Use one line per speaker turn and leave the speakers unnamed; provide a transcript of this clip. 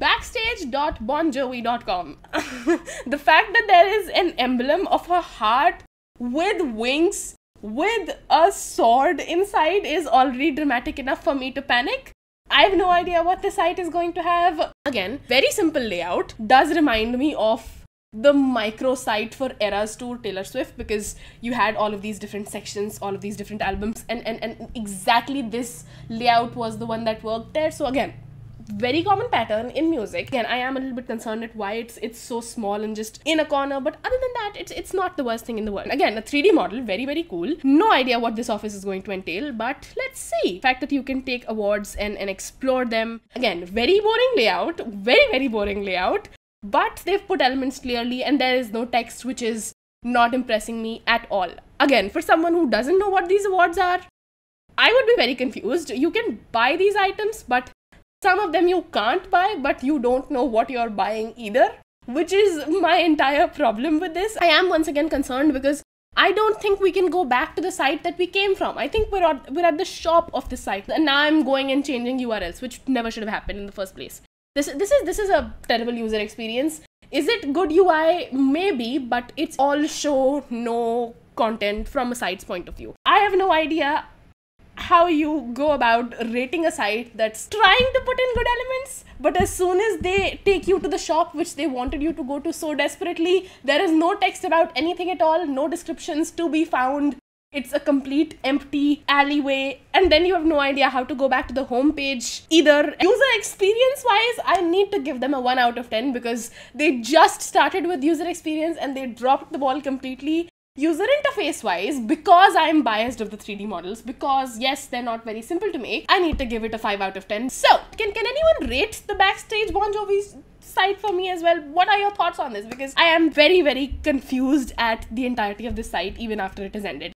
backstage.bonjovi.com. The fact that there is an emblem of a heart with wings with a sword inside is already dramatic enough for me to panic. I have no idea what the site is going to have. Again, very simple layout. Does remind me of the micro-site for Eras Tour Taylor Swift, because you had all of these different sections, all of these different albums, and exactly this layout was the one that worked there. So again, very common pattern in music. Again, I am a little bit concerned at why it's so small and just in a corner, but other than that, it's not the worst thing in the world. Again, a 3D model, very, very cool. No idea what this office is going to entail, but let's see. The fact that you can take awards and explore them. Again, very boring layout, very, very boring layout. But they've put elements clearly and there is no text, which is not impressing me at all. Again, for someone who doesn't know what these awards are, I would be very confused. You can buy these items, but some of them you can't buy, but you don't know what you're buying either, which is my entire problem with this. I am once again concerned because I don't think we can go back to the site that we came from. I think we're at the shop of the site, and now I'm going and changing URLs, which never should have happened in the first place. This is a terrible user experience. Is it good UI? Maybe, but it's all show, no content from a site's point of view. I have no idea how you go about rating a site that's trying to put in good elements, but as soon as they take you to the shop which they wanted you to go to so desperately, there is no text about anything at all, no descriptions to be found. It's a complete empty alleyway, and then you have no idea how to go back to the home page either. User experience wise, I need to give them a 1 out of 10 because they just started with user experience and they dropped the ball completely. User interface wise, because I'm biased of the 3D models, because yes, they're not very simple to make, I need to give it a 5 out of 10. So, can anyone rate the Backstage Bon Jovi's site for me as well? What are your thoughts on this? Because I am very, very confused at the entirety of this site even after it has ended.